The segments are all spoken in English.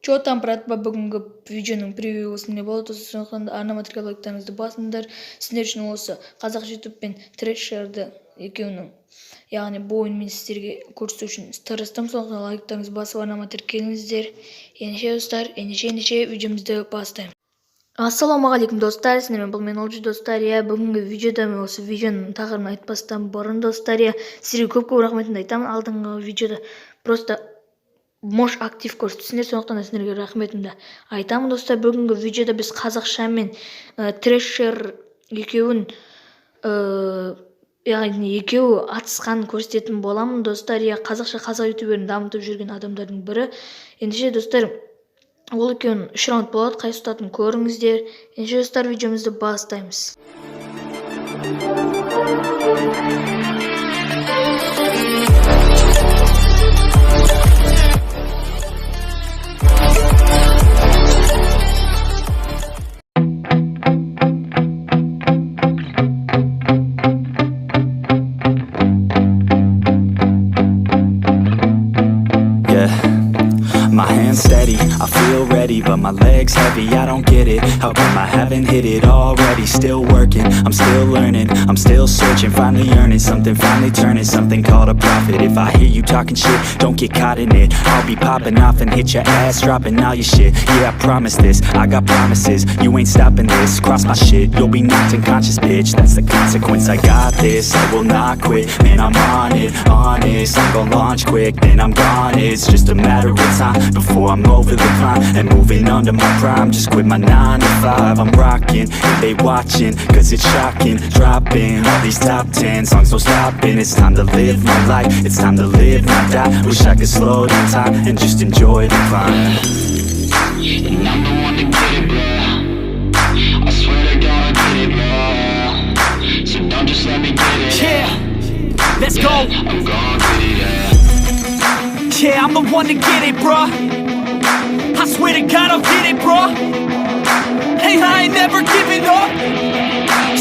Чоо там братба бүгүнкү видеонун превьюсунда болот. Ошондуктан ана материалдарды басыңдар. Сиздер үчүн болсо Казак YouTube мен Трэшерди экөөнүн яғни боюн мен сиздерге көрсөтүү үчүн тырыштым. Сондуктан лайктарыңызды басып ана материал келиңиздер. Ендеше достар, ендеше видеомузду баштайм. Ассаламу алейкум достар, сиздер бул мен Олжу достар. Бүгүнкү видеодо мен осы видеонун тагырын айтпастан бурун достар, сизге көп рахметимди айтам. Алдыңкы видеодо просто мош актив көрсөттүңүздөр, сондуктан сиздерге рахметимди айтам достар. Бүгүнкү видеодо биз Казакша мен Трэшер экөөүн яғни экөө атышканын көрсөтөтүн боламын достар. Казакша казак ютуберин дамытып жүргөн адамдардын бири. Ендеше достар, ол экөөнүн 3 раунд болот. Кайсы утатынын көрүңүздөр. Ендеше достар, видеомузду баштайбыз. My hands steady, I feel ready, but my legs heavy, I don't get it. How come I haven't hit it already? Still working, I'm still learning, I'm still searching, finally earning something, finally turning something called a profit. If I hear you talking shit, don't get caught in it. I'll be popping off and hit your ass, dropping all your shit. Yeah, I promise this, I got promises, you ain't stopping this. Cross my shit, you'll be knocked unconscious, bitch. That's the consequence, I got this, I will not quit. Man, I'm on it, honest, I'm gon' launch quick, then I'm gone. It's just a matter of time before I'm over the climb and moving under my prime. Just quit my 9 to 5, I'm rocking, they watching, cause it's shocking. Dropping all these top 10 songs, no stopping. It's time to live my life, it's time to live, not die. Wish I could slow down time and just enjoy the climb. And I'm the one to get it, bro. I swear to God I get it, bro. So don't just let me get it. Yeah, let's go. I'm gon' get it, yeah. Yeah, I'm the one to get it, bruh. I swear to God I'll get it, bruh. Hey, I ain't never giving up.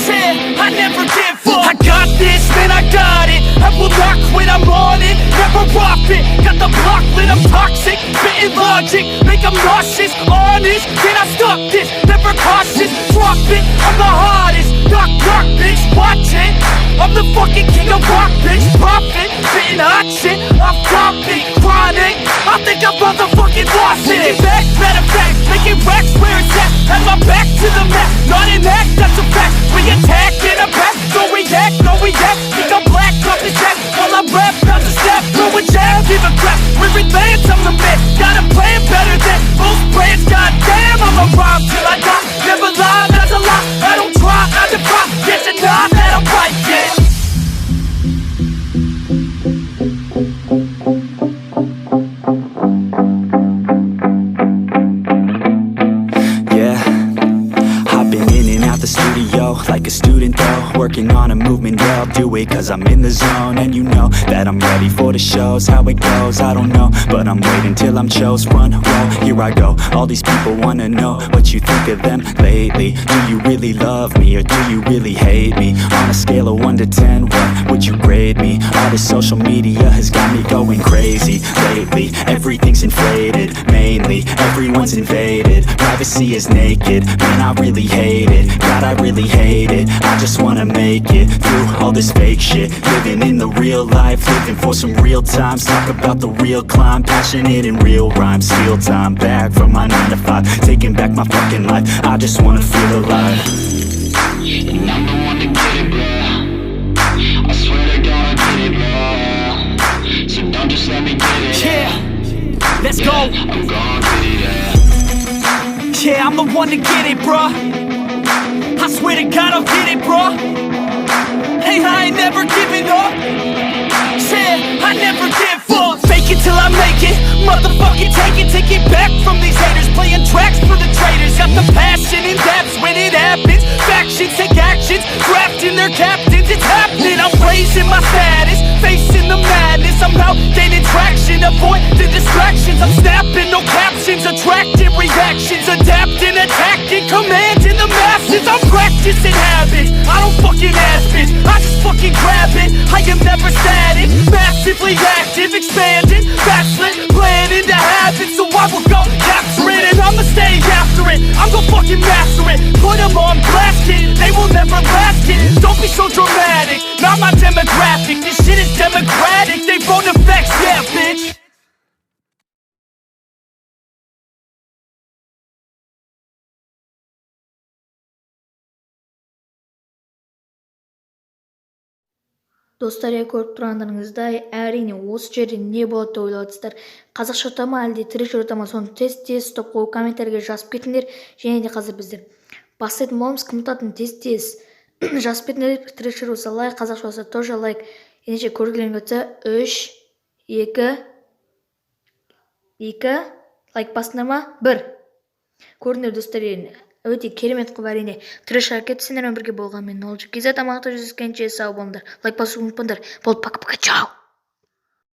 Yeah, I never give up. I got this, man, I got it. I will not quit, I'm on it. Never off it. Got the block lit, I'm toxic. Spitting logic, make them nauseous. Honest, can I stop this? Never cautious, drop it. I'm the hottest. Knock, knock, bitch, watch it. I'm the fucking king of rock, bitch. Profit, spitting hot shit. I'm dropping, chronic. I think I'm motherfucking lost it. Taking back, matter of fact, making racks where it's at. Have my back to the map, not an act, that's a fact. We attack in a pack, don't react, no react. Think I'm black, off the jack, while I rap, bounce a step. Throw a jab, give a crap. We're advanced, I'm the man. Got a plan better than most brands. Goddamn, I'ma rhyme till I die. Never lie, that's a lie. I don't try, I defy. Yes and not that I'm right, yeah. Like a student though, working on a movement, yeah, I'll do it cause I'm in the zone. And you know that I'm ready for the shows. How it goes, I don't know, but I'm waiting till I'm chose. Front row, here I go. All these people wanna know what you think of them lately. Do you really love me or do you really hate me? On a scale of 1 to 10, what would you grade me? All this social media has got me going crazy lately. Everything's inflated, mainly everyone's invaded. Privacy is naked, man, I really hate it. God, I really hate it. I just wanna make it through all this fake shit. Living in the real life, living for some real times. Talk about the real climb, passionate in real rhymes. Steal time back from my 9 to 5, taking back my fucking life. I just wanna feel alive. And I'm the one to get it, bro. I swear to God I get it, bro. So don't just let me get it. Yeah, let's go. I'm gon' get it, yeah. Yeah, I'm the one to get it, bruh. I swear to God I'll get it, bruh. Hey, I ain't never giving up. Yeah, I never give up. Fake it till I make it. Motherfucking take it back from these haters. Playing tracks for the traitors. Got the passion in depths when it happens. Factions take actions, drafting their captains. It's happening, I'm raising my status. Facing the madness, I'm out gaining traction. Avoid the distractions, I'm snapping, no captions. Attracting reactions, adapting, attacking. Commanding the masses, I'm practicing habits. I don't fucking ask bitch, I just fucking grab it. I am never static, massively active. Expanding, backslid, planning to have it. So I will go capture everlasting. Don't be so dramatic, not my demographic. This shit is democratic, they vote effects, yeah, bitch. Достар, көріп тұрғандарыңыздай, әрине осы жерде не болады деп ойлап жатсыздар. Қазақша орта ма әлде тірек орта ма, соны тез ұстап қойып комментарийге жазып кетіңдер. Және де қазір біздер бастайтын боламыз. Кім ұтатынын тез жазып кетіңдер. Тірек болса лайк, қазақша болса тоже лайк. Ендеше көргілерің өтсе 3, 2 лайк басыңдар ма? 1. Көрдіңдер достар, өте керемет қылып әрине трэш әрекет. Сендермен бірге болған мен Олжик. Тамақты жүзіскенше сау болыңдар. Лайк басуды ұмытпаңдар. Болды, пока-пока, чао.